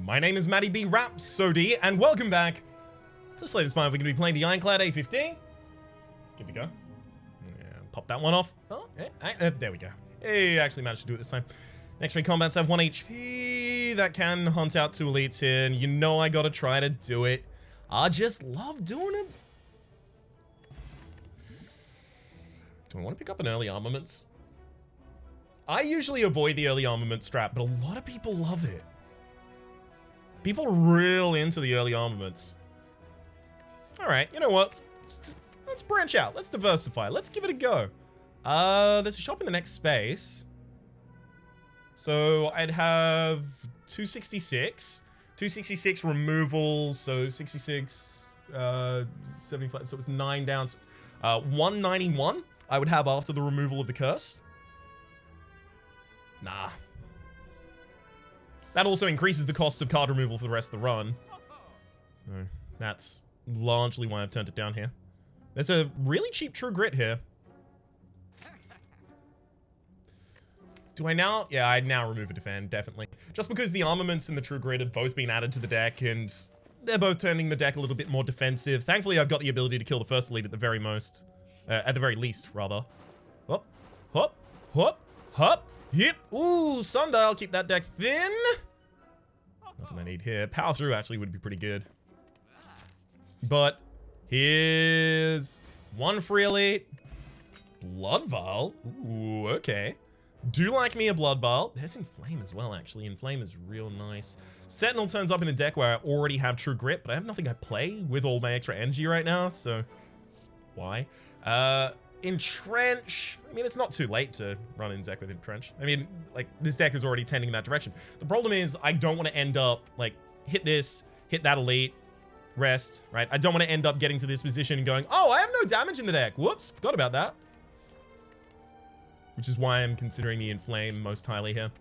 My name is Matty B. Rhapsody, and welcome back to Slay the Spire. We're going to be playing the Ironclad A15. Let's give it a go. Yeah, pop that one off. Oh, there we go. Hey, actually managed to do it this time. Next 3 combats have 1 HP. That can hunt out 2 elites here, and you know I gotta try to do it. I just love doing it. Do I want to pick up an early armaments? I usually avoid the early armament strat, but a lot of people love it. People are real into the early armaments. Alright, you know what? Let's branch out. Let's diversify. Let's give it a go. There's a shop in the next space. So I'd have 266. 266 removal, so 66, 75, so it's 9 down. So, 191 I would have after the removal of the curse. Nah. That also increases the cost of card removal for the rest of the run. So that's largely why I've turned it down here. There's a really cheap True Grit here. Do I now? Yeah, I'd now remove a defend, definitely. Just because the armaments and the True Grit have both been added to the deck, and they're both turning the deck a little bit more defensive. Thankfully, I've got the ability to kill the first elite at the very most. At the very least, rather. Hop, hop, hop, hop, hip. Ooh, Sundial, keep that deck thin. Nothing I need here. Power through actually would be pretty good. But here's 1 free elite. Blood Vial. Ooh, okay. Do like me a Blood Vial. There's Inflame as well, actually. Inflame is real nice. Sentinel turns up in a deck where I already have True Grit, but I have nothing I play with all my extra energy right now, so why? Entrench. I mean, it's not too late to run in deck with Entrench. I mean, like, this deck is already tending in that direction. The problem is I don't want to end up, like, hit this, hit that elite, rest, right? I don't want to end up getting to this position and going, oh, I have no damage in the deck. Whoops, forgot about that. Which is why I'm considering the Inflame most highly here.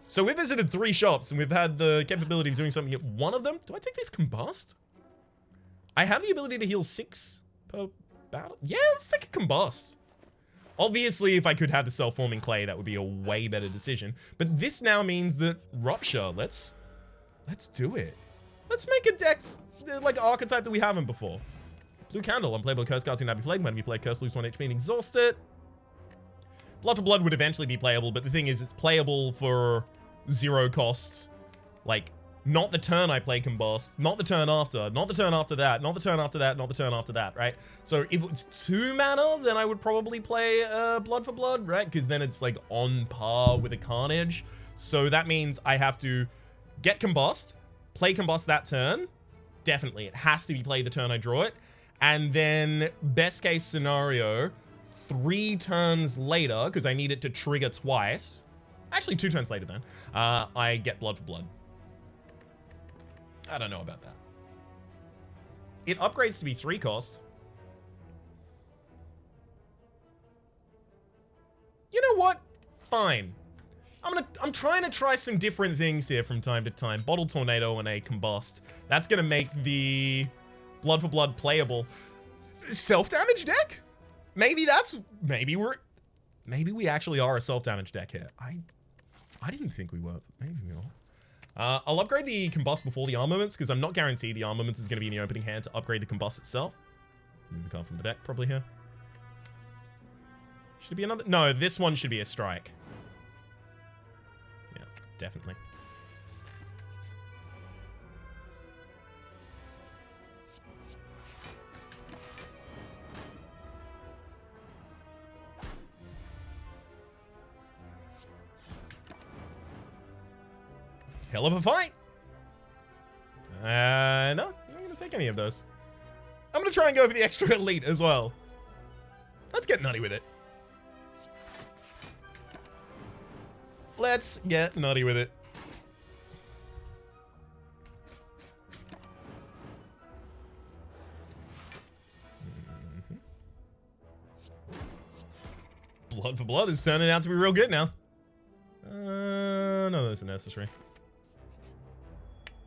So we visited 3 shops, and we've had the capability of doing something at 1 of them. Do I take this Combust? I have the ability to heal 6 per battle. Yeah, let's take a Combust. Obviously, if I could have the self-forming clay, that would be a way better decision. But this now means that Rupture, let's do it. Let's make a deck like an archetype that we haven't before. Blue Candle, unplayable curse cards can now be played. When we play curse, lose 1 HP and exhaust it. Blood for Blood would eventually be playable, but the thing is, it's playable for 0 cost. Like, not the turn I play Combust, not the turn after, not the turn after that, not the turn after that, not the turn after that, right? So if it's 2 mana, then I would probably play Blood for Blood, right? Because then it's like on par with a Carnage. So that means I have to get Combust, play Combust that turn. Definitely, it has to be played the turn I draw it. And then best case scenario, 3 turns later, because I need it to trigger twice. Actually, 2 turns later then. I get Blood for Blood. I don't know about that. It upgrades to be 3 cost. You know what? Fine. I'm trying to try some different things here from time to time. Bottle Tornado and a Combust. That's gonna make the Blood for Blood playable. Self-damage deck? Maybe we actually are a self-damage deck here. I didn't think we were. Maybe we are. I'll upgrade the Combust before the armaments, because I'm not guaranteed the armaments is going to be in the opening hand to upgrade the Combust itself. Move the card from the deck, probably here. Should it be another? No, this one should be a strike. Yeah, definitely. Hell of a fight. No, I'm not going to take any of those. I'm going to try and go for the extra elite as well. Let's get nutty with it. Let's get nutty with it. Blood for Blood is turning out to be real good now. No, those are necessary.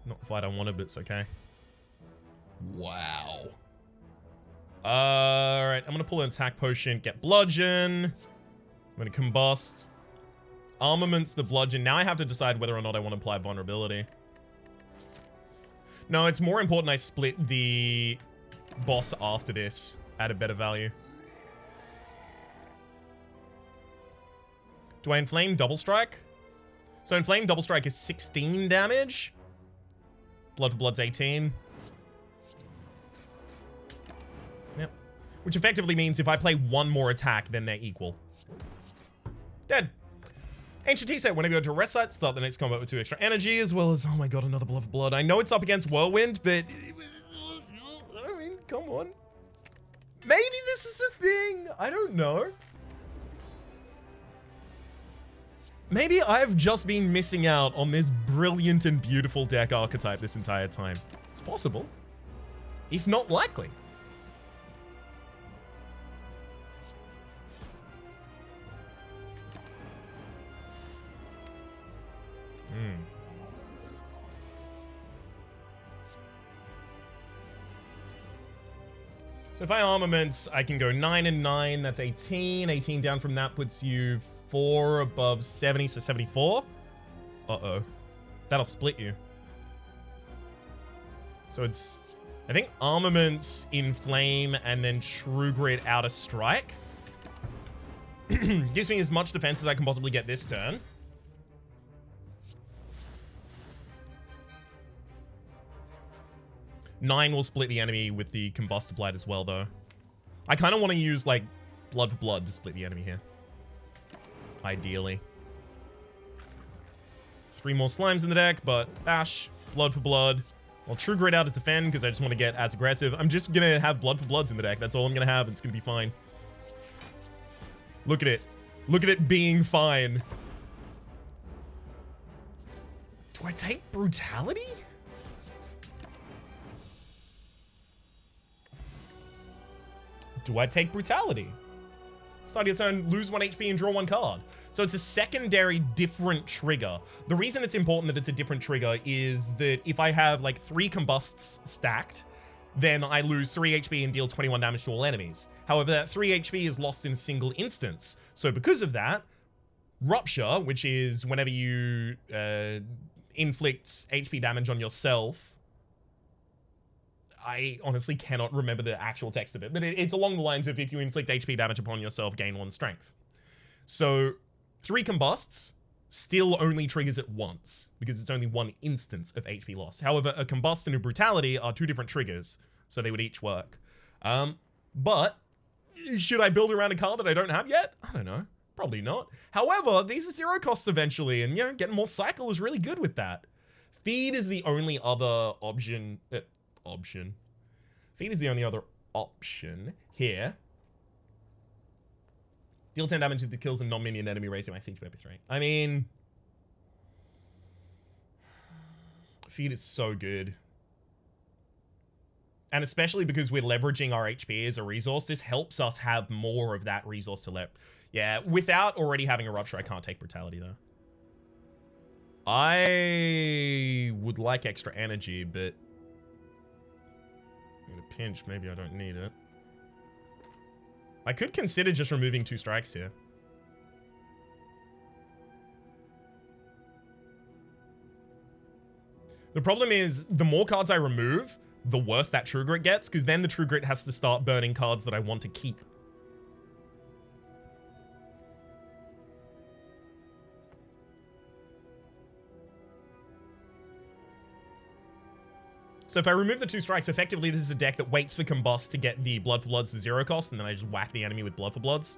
Not the fight I wanted, but it's okay. Wow. Alright, I'm gonna pull an attack potion, get bludgeon. I'm gonna combust. Armaments, the bludgeon. Now I have to decide whether or not I want to apply vulnerability. No, it's more important I split the boss after this at a better value. Do I inflame double strike? So inflame double strike is 16 damage. Blood for blood's 18. Yep. Which effectively means if I play one more attack, then they're equal. Dead. Ancient T said, whenever you go to a rest site, start the next combat with 2 extra energy, as well as, oh my god, another blood for blood. I know it's up against Whirlwind, but I mean, come on. Maybe this is a thing. I don't know. Maybe I've just been missing out on this brilliant and beautiful deck archetype this entire time. It's possible, if not likely. So if I armaments, I can go 9 and 9. That's 18. 18 down from that puts you 4 above 70, so 74. Uh-oh. That'll split you. So it's, I think, armaments, inflame, and then true grit outer strike. Gives me as much defense as I can possibly get this turn. Nine will split the enemy with the Combust Applied as well, though. I kind of want to use, like, blood for blood to split the enemy here. Ideally. 3 more slimes in the deck, but bash, blood for blood. Well, true grit out to defend because I just want to get as aggressive. I'm just going to have blood for bloods in the deck. That's all I'm going to have. It's going to be fine. Look at it. Look at it being fine. Do I take brutality? Do I take brutality? Start your turn, lose 1 HP and draw 1 card. So it's a secondary different trigger. The reason it's important that it's a different trigger is that if I have like 3 combusts stacked, then I lose 3 HP and deal 21 damage to all enemies. However, that 3 HP is lost in a single instance. So because of that, Rupture, which is whenever you inflict HP damage on yourself, I honestly cannot remember the actual text of it, but it's along the lines of if you inflict HP damage upon yourself, gain 1 strength. So 3 combusts still only triggers it once because it's only 1 instance of HP loss. However, a combust and a brutality are 2 different triggers, so they would each work. But should I build around a card that I don't have yet? I don't know. Probably not. However, these are 0 costs eventually, and you know, getting more cycle is really good with that. Feed is the only other option. Feed is the only other option here. Deal 10 damage to the kills a non-minion enemy, raising max HP by 3. I mean, Feed is so good. And especially because we're leveraging our HP as a resource, this helps us have more of that resource to Yeah, without already having a Rupture, I can't take Brutality, though. I would like extra energy, but in a pinch, maybe I don't need it. I could consider just removing 2 strikes here. The problem is, the more cards I remove, the worse that True Grit gets, because then the True Grit has to start burning cards that I want to keep. So if I remove the 2 strikes, effectively this is a deck that waits for Combust to get the Blood for Bloods to 0 cost, and then I just whack the enemy with Blood for Bloods.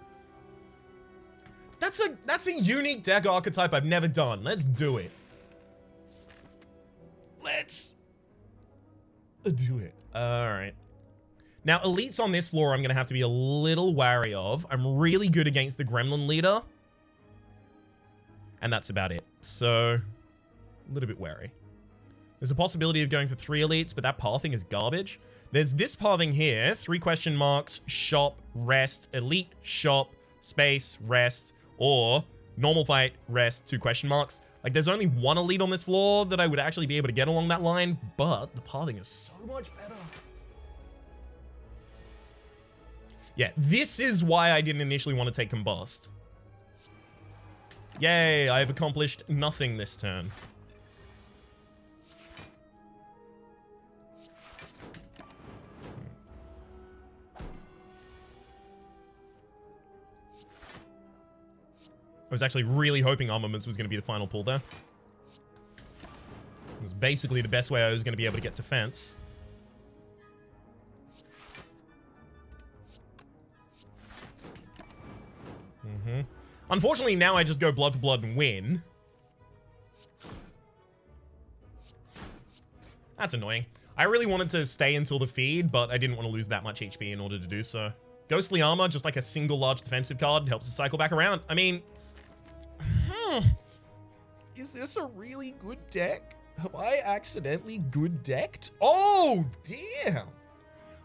That's a unique deck archetype I've never done. Let's do it. Let's do it. Alright. Now, elites on this floor I'm going to have to be a little wary of. I'm really good against the Gremlin leader. And that's about it. So, a little bit wary. There's a possibility of going for 3 elites, but that pathing is garbage. There's this pathing here. 3 question marks, shop, rest, elite, shop, space, rest, or normal fight, rest, 2 question marks. Like, there's only 1 elite on this floor that I would actually be able to get along that line, but the pathing is so much better. Yeah, this is why I didn't initially want to take Combust. Yay, I have accomplished nothing this turn. I was actually really hoping Armaments was going to be the final pull there. It was basically the best way I was going to be able to get defense. Unfortunately, now I just go blood for blood and win. That's annoying. I really wanted to stay until the feed, but I didn't want to lose that much HP in order to do so. Ghostly Armor, just like a single large defensive card, helps us cycle back around. I mean... Is this a really good deck? Have I accidentally good decked? Oh, damn!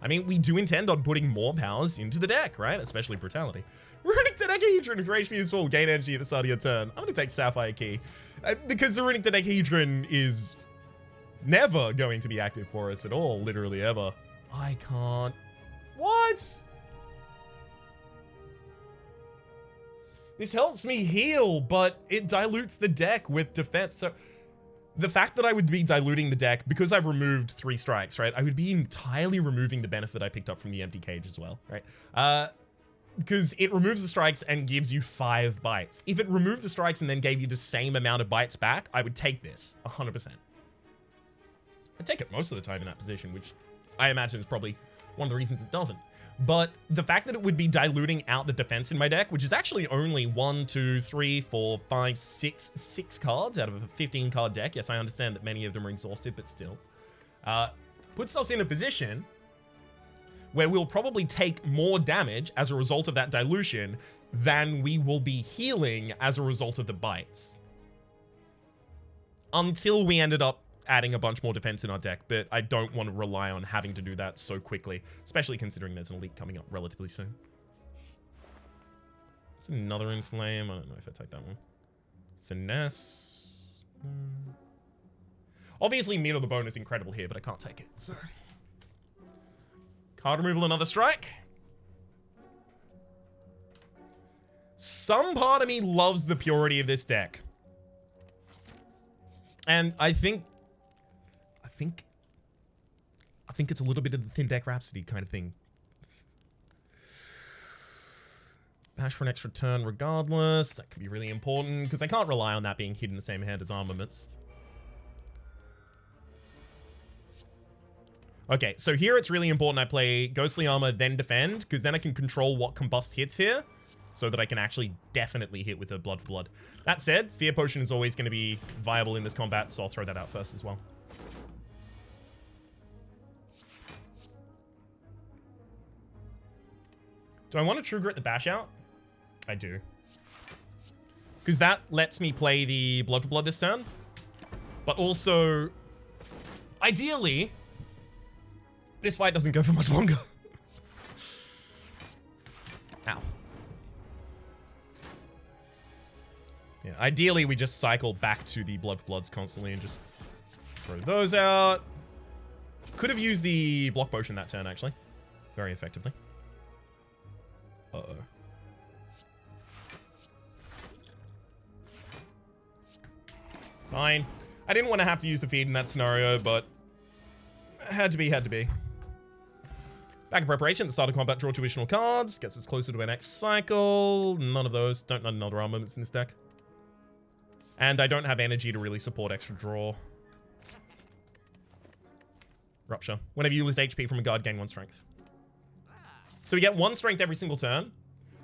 I mean, we do intend on putting more powers into the deck, right? Especially Brutality. Runic Dodecahedron for HP is full. Gain energy at the start of your turn. I'm going to take Sapphire Key. Because the Runic Dodecahedron is never going to be active for us at all. Literally ever. I can't. What? This helps me heal, but it dilutes the deck with defense. So the fact that I would be diluting the deck, because I've removed 3 strikes, right? I would be entirely removing the benefit I picked up from the empty cage as well, right? Because it removes the strikes and gives you 5 bites. If it removed the strikes and then gave you the same amount of bites back, I would take this 100%. I'd take it most of the time in that position, which I imagine is probably one of the reasons it doesn't. But the fact that it would be diluting out the defense in my deck, which is actually only 1, 2, 3, 4, 5, 6 cards out of a 15 card deck. Yes, I understand that many of them are exhausted, but still. Puts us in a position where we'll probably take more damage as a result of that dilution than we will be healing as a result of the bites. Until we ended up adding a bunch more defense in our deck, but I don't want to rely on having to do that so quickly, especially considering there's an elite coming up relatively soon. It's another Inflame. I don't know if I take that one. Finesse. Obviously, Meat of the Bone is incredible here, but I can't take it, so... Card removal, another strike. Some part of me loves the purity of this deck. And I think it's a little bit of the Thin Deck Rhapsody kind of thing. Bash for an extra turn regardless. That could be really important, because I can't rely on that being hit in the same hand as Armaments. Okay, so here it's really important I play Ghostly Armor, then Defend, because then I can control what Combust hits here, so that I can actually definitely hit with a Blood for Blood. That said, Fear Potion is always going to be viable in this combat, so I'll throw that out first as well. Do I want to True Grit the Bash out? I do. Because that lets me play the Blood for Blood this turn. But also, ideally, this fight doesn't go for much longer. Ow. Yeah, ideally, we just cycle back to the Blood for Bloods constantly and just throw those out. Could have used the Block Potion that turn, actually. Very effectively. Uh-oh. Fine. I didn't want to have to use the feed in that scenario, but had to be, had to be. Back in preparation, at the start of combat, draw 2 additional cards. Gets us closer to our next cycle. None of those. Don't need another Armaments in this deck. And I don't have energy to really support extra draw. Rupture. Whenever you lose HP from a guard, gain 1 strength. So we get 1 strength every single turn.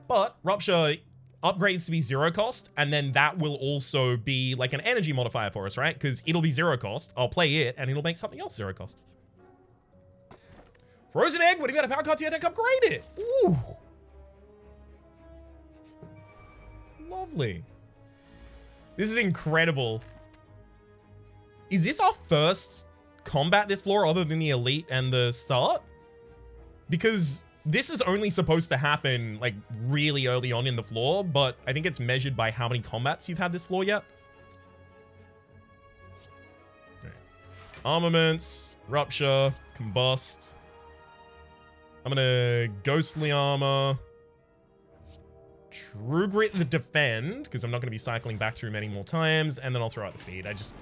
But Rupture upgrades to be 0 cost, and then that will also be like an energy modifier for us, right? Because it'll be 0 cost. I'll play it, and it'll make something else 0 cost. Frozen Egg, what have you got a power card to your deck? Upgrade it! Ooh! Lovely. This is incredible. Is this our first combat this floor other than the Elite and the start? Because this is only supposed to happen like really early on in the floor, but I think it's measured by how many combats you've had this floor yet. Okay. Armaments, Rupture, Combust. I'm gonna Ghostly Armor. True Grit the defend, because I'm not going to be cycling back through many more times, and then I'll throw out the feed. I just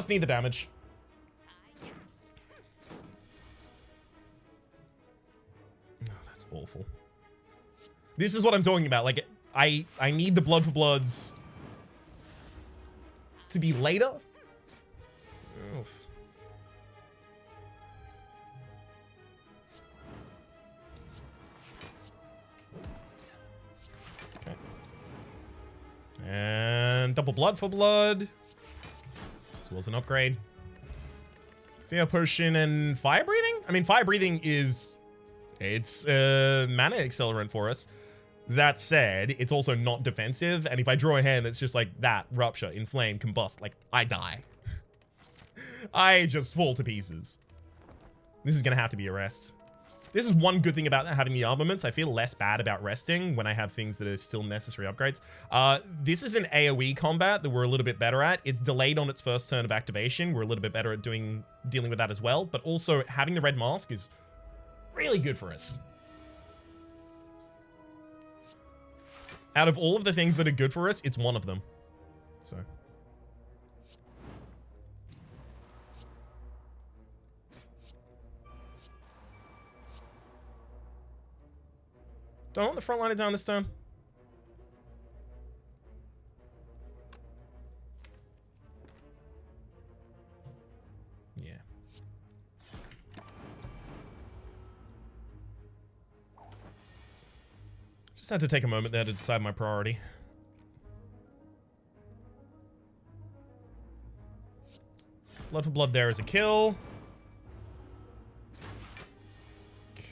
need the damage. Oh, that's awful. This is what I'm talking about. Like, I need the Blood for Bloods to be later. Oof. Okay. And double Blood for Blood. This was an upgrade. Fear Potion and Fire Breathing? I mean, Fire Breathing is... It's a mana accelerant for us. That said, it's also not defensive, and if I draw a hand that's just like that, Rupture, Inflame, Combust, like, I die. I just fall to pieces. This is gonna have to be a rest. This is one good thing about having the armaments. I feel less bad about resting when I have things that are still necessary upgrades. This is an AoE combat that we're a little bit better at. It's delayed on its first turn of activation. We're a little bit better at dealing with that as well, but also having the red mask is really good for us. Out of all of the things that are good for us, it's one of them. So. Don't want the frontliner down this turn. Yeah. Just had to take a moment there to decide my priority. Blood for Blood there is a kill. Okay.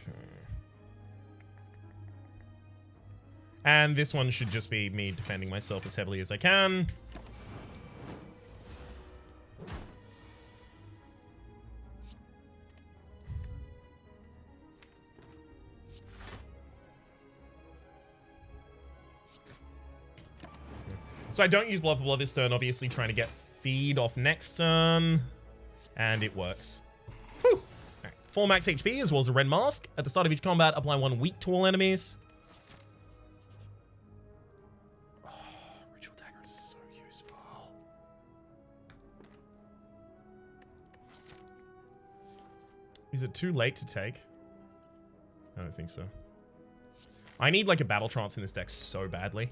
And this one should just be me defending myself as heavily as I can. So I don't use Blood for Blood this turn, obviously trying to get feed off next turn. And it works. Whew! All right. 4 max HP as well as a red mask. At the start of each combat, apply 1 weak to all enemies. Oh, Ritual Dagger is so useful. Is it too late to take? I don't think so. I need like a Battle Trance in this deck so badly.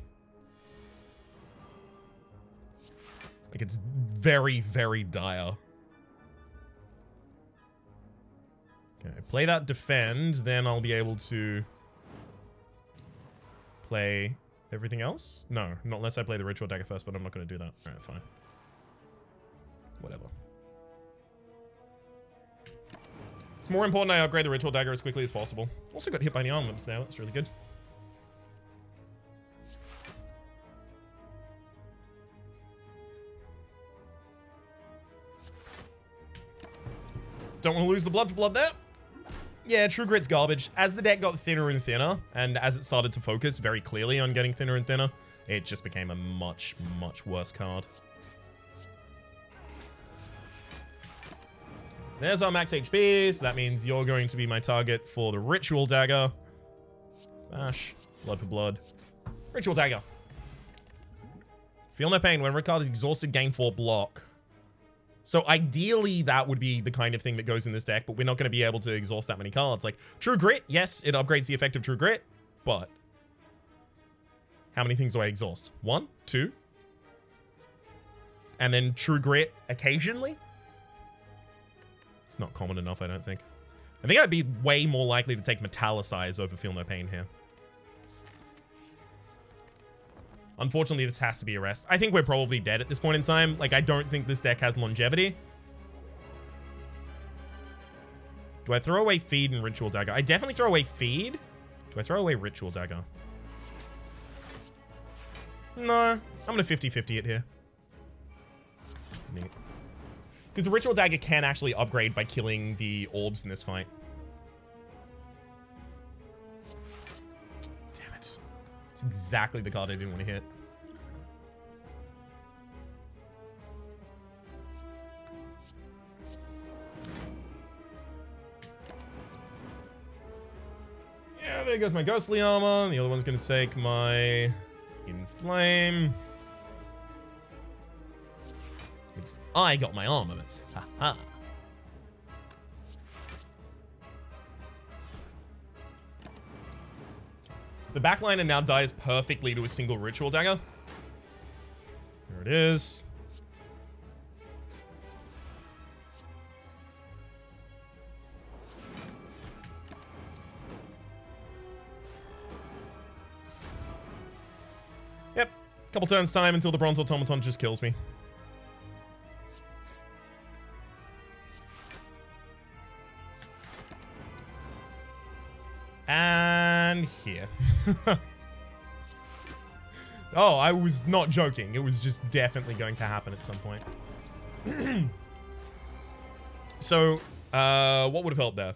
Like, it's very, very dire. Okay, play that defend, then I'll be able to play everything else? No, not unless I play the Ritual Dagger first, but I'm not going to do that. Alright, fine. Whatever. It's more important I upgrade the Ritual Dagger as quickly as possible. Also got hit by the armaments now, that's really good. Don't want to lose the Blood for Blood there. Yeah, True Grit's garbage. As the deck got thinner and thinner, and as it started to focus very clearly on getting thinner and thinner, it just became a much, much worse card. There's our max HP, so that means you're going to be my target for the Ritual Dagger. Bash. Blood for Blood. Ritual Dagger. Feel no pain. Whenever a card is exhausted, gain 4 block. So ideally, that would be the kind of thing that goes in this deck, but we're not going to be able to exhaust that many cards. Like, True Grit, yes, it upgrades the effect of True Grit, but how many things do I exhaust? 1, 2, and then True Grit occasionally? It's not common enough, I don't think. I think I'd be way more likely to take Metallicize over Feel No Pain here. Unfortunately, this has to be a rest. I think we're probably dead at this point in time. Like, I don't think this deck has longevity. Do I throw away Feed and Ritual Dagger? I definitely throw away Feed. Do I throw away Ritual Dagger? No. I'm going to 50-50 it here. Neat. Because the Ritual Dagger can actually upgrade by killing the orbs in this fight. It's exactly the card I didn't want to hit. Yeah, there goes my Ghostly Armor. The other one's going to take my Inflame. At least I got my armaments. Haha. So the backliner now dies perfectly to a single ritual dagger. There it is. Yep. Couple turns time until the bronze automaton just kills me. And here. Oh, I was not joking. It was just definitely going to happen at some point. So, what would have helped there?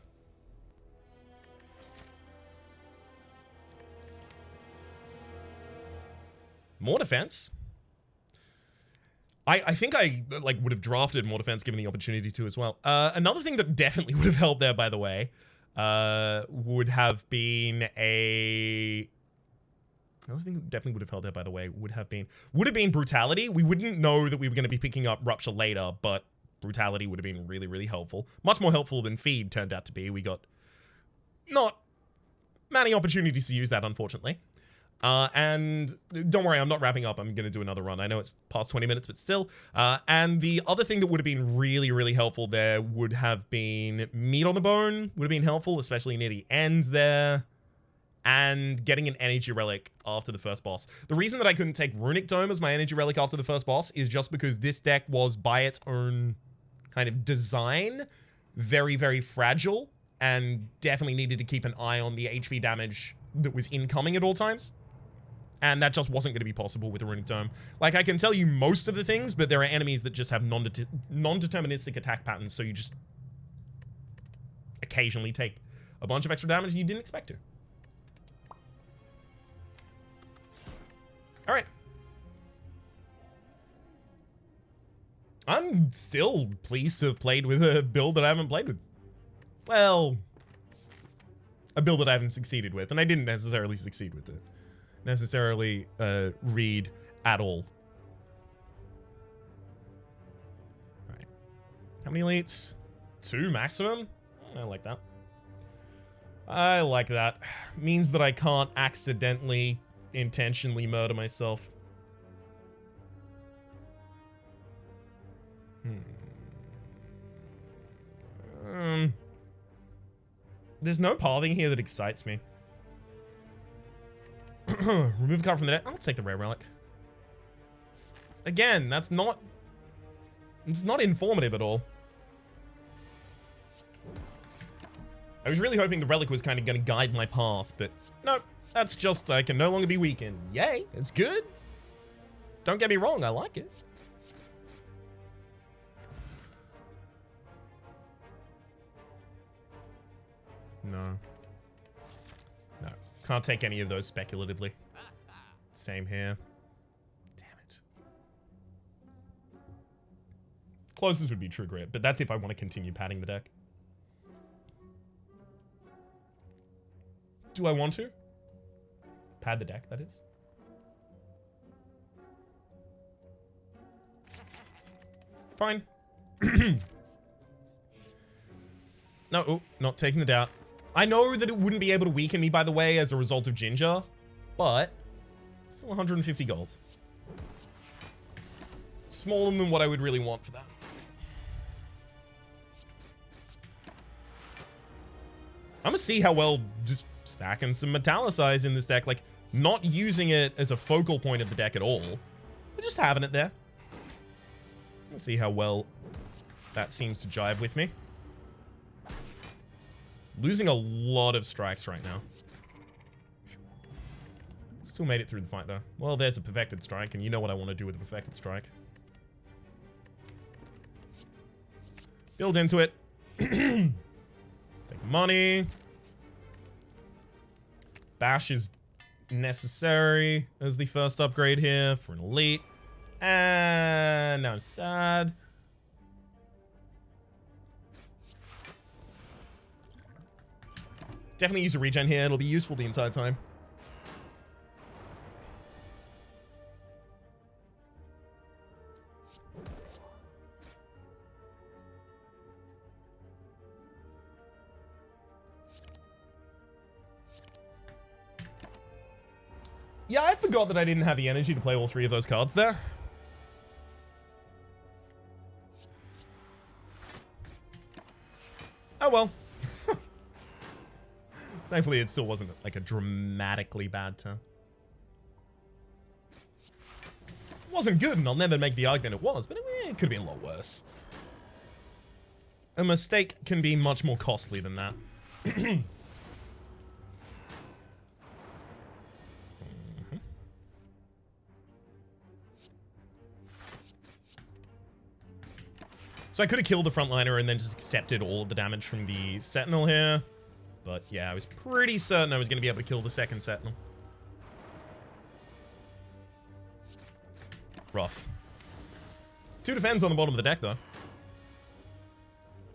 More defense. I think I would have drafted more defense given the opportunity to as well. Another thing that definitely would have helped there, by the way, would have been another thing that definitely would have held there, by the way, would have been brutality. We wouldn't know that we were going to be picking up Rupture later, but brutality would have been really, really helpful. Much more helpful than feed turned out to be. We got not many opportunities to use that, unfortunately. And don't worry, I'm not wrapping up. I'm going to do another run. I know it's past 20 minutes, but still. And the other thing that would have been really, really helpful there would have been meat on the bone. Would have been helpful, especially near the end there. And getting an energy relic after the first boss. The reason that I couldn't take Runic Dome as my energy relic after the first boss is just because this deck was, by its own kind of design, very, very fragile. And definitely needed to keep an eye on the HP damage that was incoming at all times. And that just wasn't going to be possible with a Runic Dome. Like, I can tell you most of the things, but there are enemies that just have non-deterministic attack patterns, so you just occasionally take a bunch of extra damage you didn't expect to. Alright. I'm still pleased to have played with a build that I haven't played with. Well, a build that I haven't succeeded with, and I didn't necessarily succeed with it. Necessarily read at all. Alright. How many elites? 2 maximum? I like that. I like that. Means that I can't accidentally, intentionally murder myself. There's no pathing here that excites me. Remove a card from the deck. I'm gonna take the rare relic. Again, that's not... It's not informative at all. I was really hoping the relic was kind of gonna guide my path, but no, that's just I can no longer be weakened. Yay, it's good. Don't get me wrong, I like it. No. No. Can't take any of those speculatively. Same here. Damn it. Closest would be True Grit, but that's if I want to continue padding the deck. Do I want to? Pad the deck, that is. Fine. No, oh, not taking the doubt. I know that it wouldn't be able to weaken me, by the way, as a result of Ginger, but still 150 gold. Smaller than what I would really want for that. I'm gonna see how well just stacking some Metallicize in this deck, like not using it as a focal point of the deck at all, but just having it there. Let's see how well that seems to jive with me. Losing a lot of strikes right now. Still made it through the fight, though. Well, there's a perfected strike, and you know what I want to do with a perfected strike. Build into it. Take money. Bash is necessary as the first upgrade here for an elite. And now I'm sad. Definitely use a regen here. It'll be useful the entire time. Yeah, I forgot that I didn't have the energy to play all 3 of those cards there. Oh well. Thankfully, it still wasn't like a dramatically bad turn. It wasn't good, and I'll never make the argument it was, but it could have been a lot worse. A mistake can be much more costly than that. So I could have killed the frontliner and then just accepted all of the damage from the Sentinel here. But yeah, I was pretty certain I was going to be able to kill the second Sentinel. Rough. 2 defends on the bottom of the deck, though.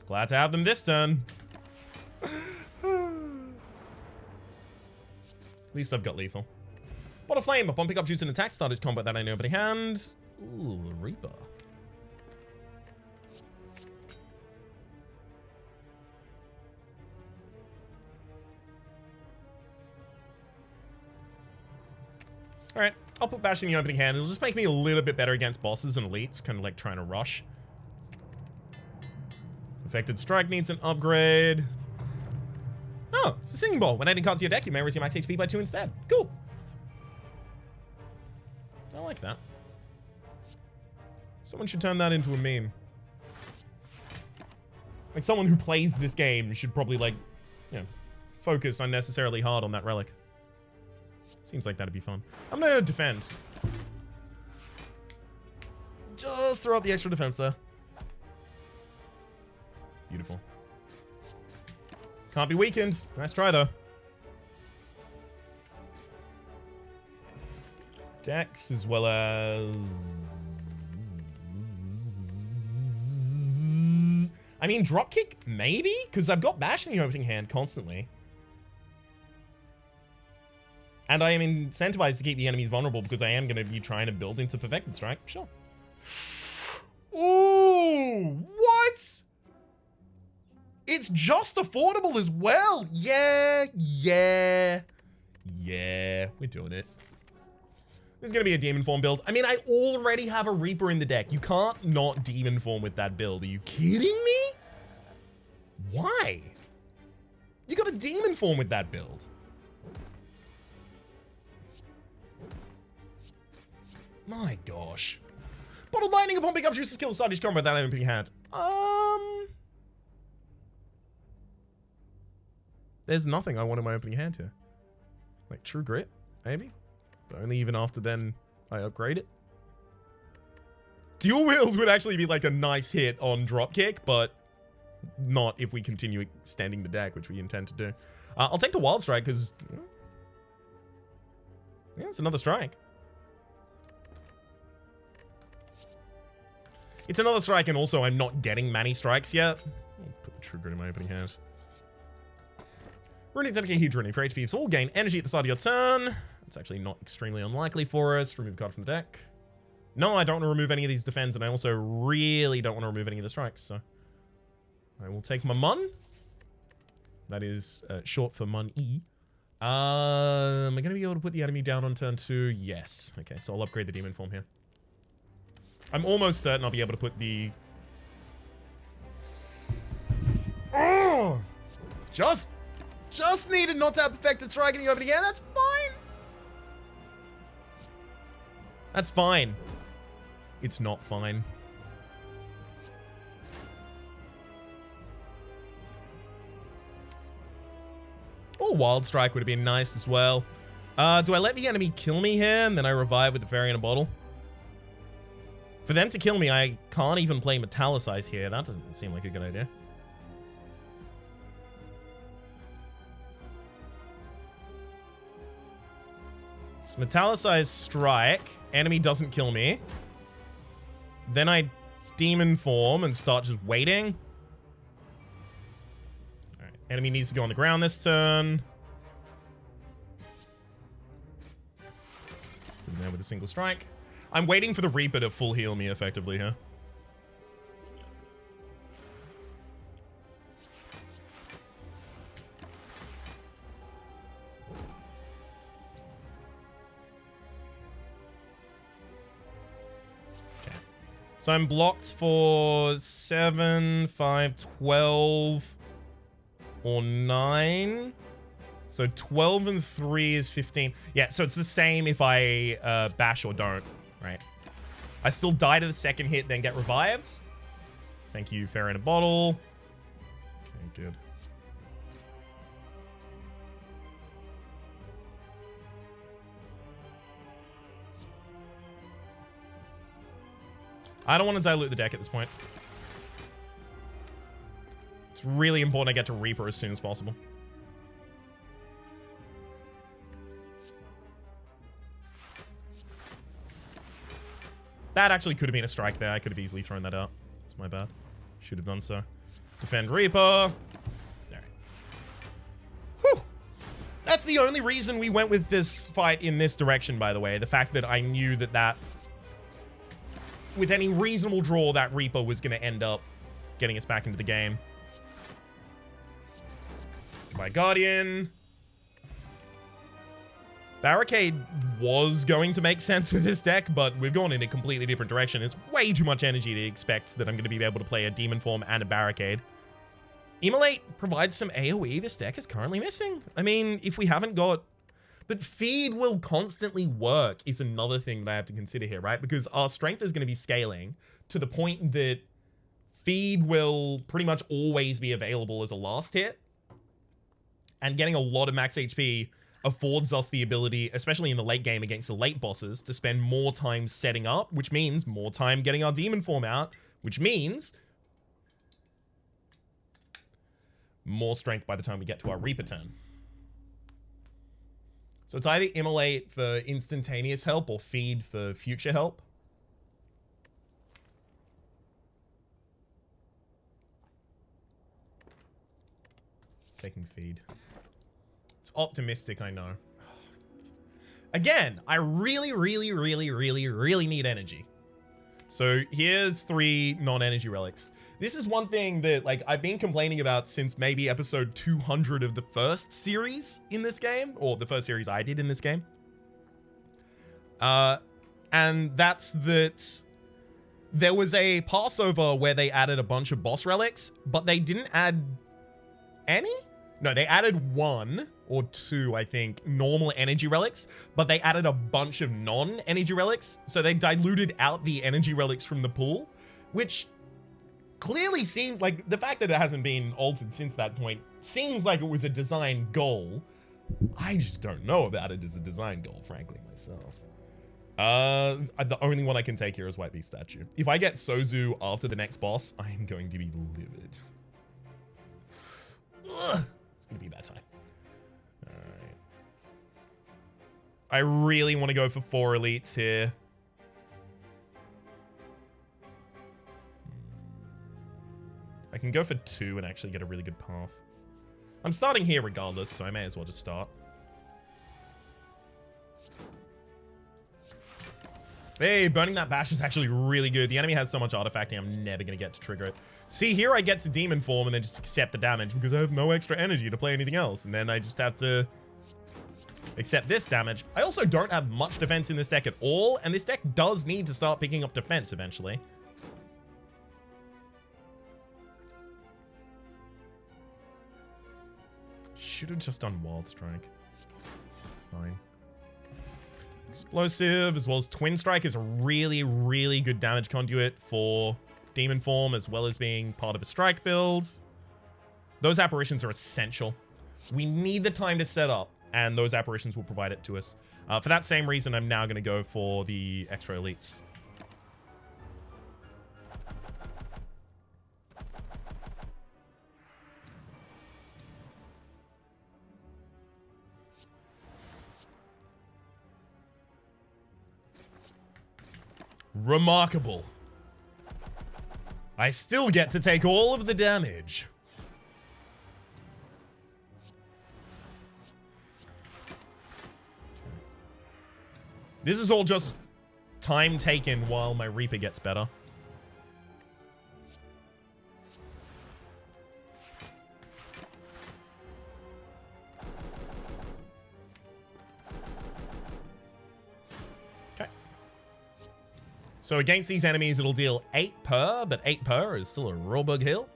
Glad to have them this turn. At least I've got lethal. Bottle Flame. Upon pick up, juice and attack. Started combat that I know opening hand. Ooh, Reaper. Alright, I'll put Bash in the opening hand. It'll just make me a little bit better against bosses and elites, kind of like trying to rush. Affected Strike needs an upgrade. Oh, it's a Singing Bowl. When adding cards to your deck, you may raise your max HP by 2 instead. Cool. I like that. Someone should turn that into a meme. Like, someone who plays this game should probably, like, you know, focus unnecessarily hard on that relic. Seems like that'd be fun. I'm gonna defend. Just throw up the extra defense there. Beautiful. Can't be weakened. Nice try, though. Dex as well as... I mean, dropkick? Maybe? Because I've got Bash in the opening hand constantly. And I am incentivized to keep the enemies vulnerable because I am going to be trying to build into Perfected Strike. Sure. Ooh! What? It's just affordable as well. Yeah. We're doing it. This is going to be a Demon Form build. I mean, I already have a Reaper in the deck. You can't not Demon Form with that build. Are you kidding me? Why? You got a Demon Form with that build. My gosh. Bottled Lightning upon pickup juices kill side combat that opening hand. There's nothing I want in my opening hand here. Like True Grit, maybe? But only even after then I upgrade it. Dual Wield would actually be like a nice hit on Dropkick, but not if we continue extending the deck, which we intend to do. I'll take the Wild Strike because... yeah, it's another strike. It's another strike, and also I'm not getting many strikes yet. I'll put the True Grit in my opening hand. Runic Dedicate Huge Runic. For HP, it's all gain energy at the start of your turn. It's actually not extremely unlikely for us. Remove a card from the deck. No, I don't want to remove any of these defends, and I also really don't want to remove any of the strikes, so... I will take my Mun. That is short for Mun-E. Am I going to be able to put the enemy down on turn 2? Yes. Okay, so I'll upgrade the Demon Form here. I'm almost certain I'll be able to put the... Oh! Just needed not to have Perfected Strike in the opening hand. That's fine. That's fine. It's not fine. Oh, Wild Strike would have been nice as well. Do I let the enemy kill me here and then I revive with the Fairy in a Bottle? For them to kill me, I can't even play Metallicize here. That doesn't seem like a good idea. So Metallicize Strike. Enemy doesn't kill me. Then I Demon Form and start just waiting. Alright, enemy needs to go on the ground this turn. In there with a single strike. I'm waiting for the Reaper to full heal me effectively here. So I'm blocked for 7, 5, 12, or 9. So 12 and 3 is 15. Yeah, so it's the same if I bash or don't, right? I still die to the second hit, then get revived. Thank you, fair in a bottle. Okay, good. I don't want to dilute the deck at this point. It's really important I get to Reaper as soon as possible. That actually could have been a strike there. I could have easily thrown that out. It's my bad. Should have done so. Defend Reaper. All right. Whew. That's the only reason we went with this fight in this direction, by the way. The fact that I knew that with any reasonable draw, that Reaper was going to end up getting us back into the game. Goodbye, Guardian. Barricade was going to make sense with this deck, but we've gone in a completely different direction. It's way too much energy to expect that I'm going to be able to play a Demon Form and a Barricade. Immolate provides some AoE this deck is currently missing. I mean, if we haven't got... But Feed will constantly work is another thing that I have to consider here, right? Because our strength is going to be scaling to the point that Feed will pretty much always be available as a last hit. And getting a lot of max HP affords us the ability, especially in the late game against the late bosses, to spend more time setting up, which means more time getting our Demon Form out, which means more strength by the time we get to our Reaper turn. So it's either Immolate for instantaneous help or Feed for future help. Taking Feed. It's optimistic, I know. Again, I really need energy. So here's 3 non-energy relics. This is one thing that, like, I've been complaining about since maybe episode 200 of the first series in this game, or the first series I did in this game. And that's that there was a Passover where they added a bunch of boss relics, but they didn't add any? No, they added 1 or 2, I think, normal energy relics, but they added a bunch of non-energy relics. So they diluted out the energy relics from the pool, which clearly seemed like the fact that it hasn't been altered since that point seems like it was a design goal. I just don't know about it as a design goal, frankly, myself. The only one I can take here is White Beast Statue. If I get Sozu after the next boss, I am going to be livid. Ugh. It's gonna be a bad time. Alright. I really want to go for 4 elites here. I can go for 2 and actually get a really good path. I'm starting here regardless, so I may as well just start. Hey, burning that bash is actually really good. The enemy has so much artifacting, I'm never going to get to trigger it. See, here I get to Demon Form and then just accept the damage because I have no extra energy to play anything else. And then I just have to accept this damage. I also don't have much defense in this deck at all, and this deck does need to start picking up defense eventually. Should have just done Wild Strike. Fine. Explosive, as well as Twin Strike, is a really good damage conduit for Demon Form, as well as being part of a strike build. Those apparitions are essential. We need the time to set up, and those apparitions will provide it to us. For that same reason, I'm now going to go for the extra elites. Remarkable. I still get to take all of the damage. This is all just time taken while my Reaper gets better. So against these enemies, it'll deal 8 per, but 8 per is still a real big heal.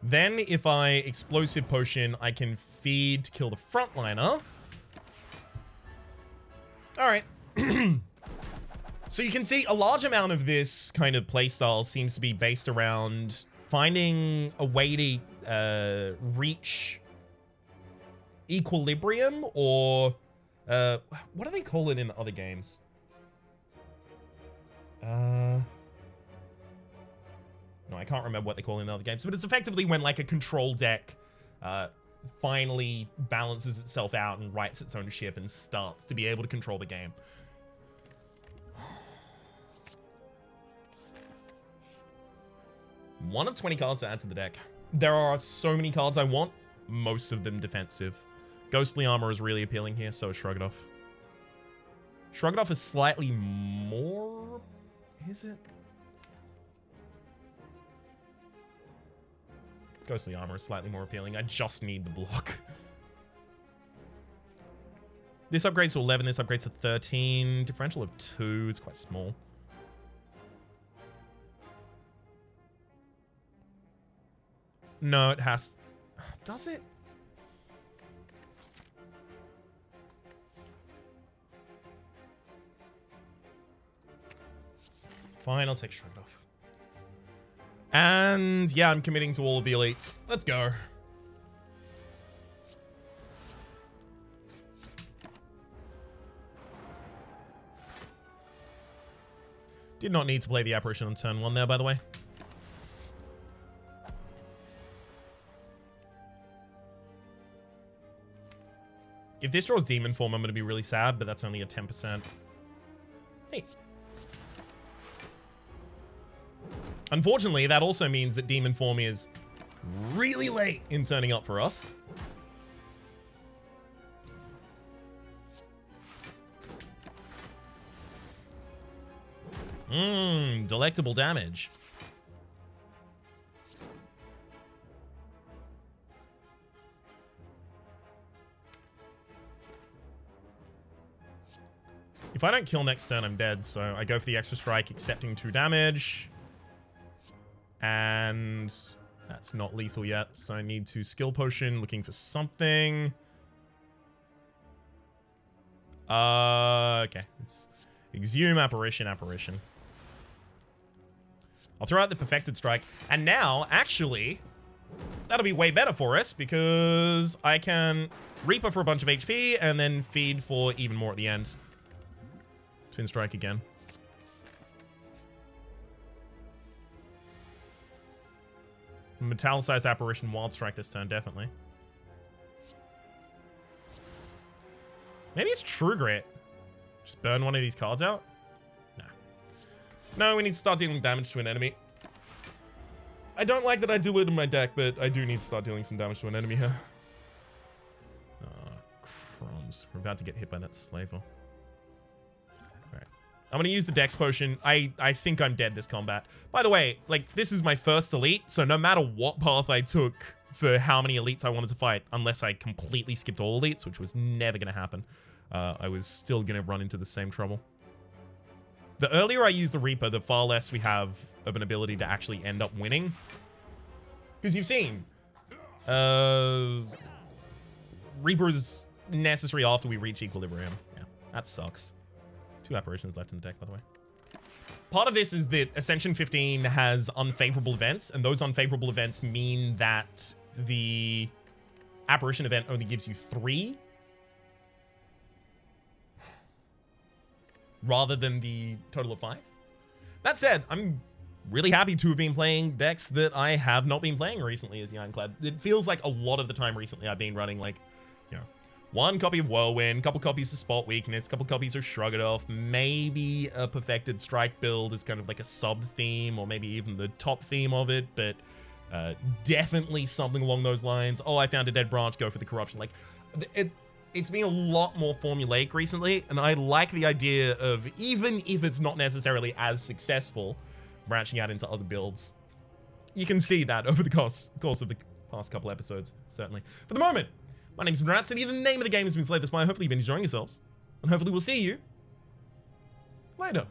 Then if I explosive potion, I can feed to kill the frontliner. All right. So you can see a large amount of this kind of playstyle seems to be based around finding a way to reach equilibrium, or what do they call it in other games? No, I can't remember what they call it in other games, but it's effectively when like a control deck finally balances itself out and writes its own ship and starts to be able to control the game. One of 20 cards to add to the deck. There are so many cards I want, most of them defensive. Ghostly Armor is really appealing here, so is Shrug It Off. Shrug It Off is slightly more... Is it? Ghostly Armor is slightly more appealing. I just need the block. This upgrades to 11, this upgrades to 13. Differential of 2 is quite small. No, it has... Does it? Fine, I'll take Shrug It Off. And yeah, I'm committing to all of the elites. Let's go. Did not need to play the apparition on turn 1 there, by the way. If this draws Demon Form, I'm going to be really sad, but that's only a 10%. Hey. Unfortunately, that also means that Demon Form is really late in turning up for us. Delectable damage. If I don't kill next turn, I'm dead, so I go for the extra strike, accepting 2 damage. And that's not lethal yet, so I need to skill potion, looking for something. Okay. It's Exhume, Apparition. I'll throw out the Perfected Strike. And now, actually, that'll be way better for us, because I can Reaper for a bunch of HP, and then feed for even more at the end. Twin Strike again. Metallicized Apparition, Wild Strike this turn, definitely. Maybe it's True Grit. Just burn one of these cards out? No. No, we need to start dealing damage to an enemy. I don't like that I do it in my deck, but I do need to start dealing some damage to an enemy here. Oh, crumbs. We're about to get hit by that Slaver. Alright. I'm going to use the Dex Potion. I think I'm dead this combat. By the way, like, this is my first elite, so no matter what path I took for how many elites I wanted to fight, unless I completely skipped all elites, which was never going to happen, I was still going to run into the same trouble. The earlier I use the Reaper, the far less we have of an ability to actually end up winning. Because you've seen, Reaper is necessary after we reach equilibrium. Yeah, that sucks. 2 apparitions left in the deck, by the way. Part of this is that Ascension 15 has unfavorable events, and those unfavorable events mean that the apparition event only gives you 3 rather than the total of 5. That said, I'm really happy to have been playing decks that I have not been playing recently as the Ironclad. It feels like a lot of the time recently I've been running, like, you know, 1 copy of Whirlwind, couple copies of Spot Weakness, couple copies of Shrug It Off, maybe a Perfected Strike build is kind of like a sub-theme, or maybe even the top theme of it, but definitely something along those lines. Oh, I found a dead branch, go for the Corruption. Like, it's been a lot more formulaic recently, and I like the idea of, even if it's not necessarily as successful, branching out into other builds. You can see that over the course of the past couple episodes, certainly. For the moment, My name's Rhapsody. The name of the game has been Slay the Spire. Hopefully you've been enjoying yourselves. And hopefully we'll see you later.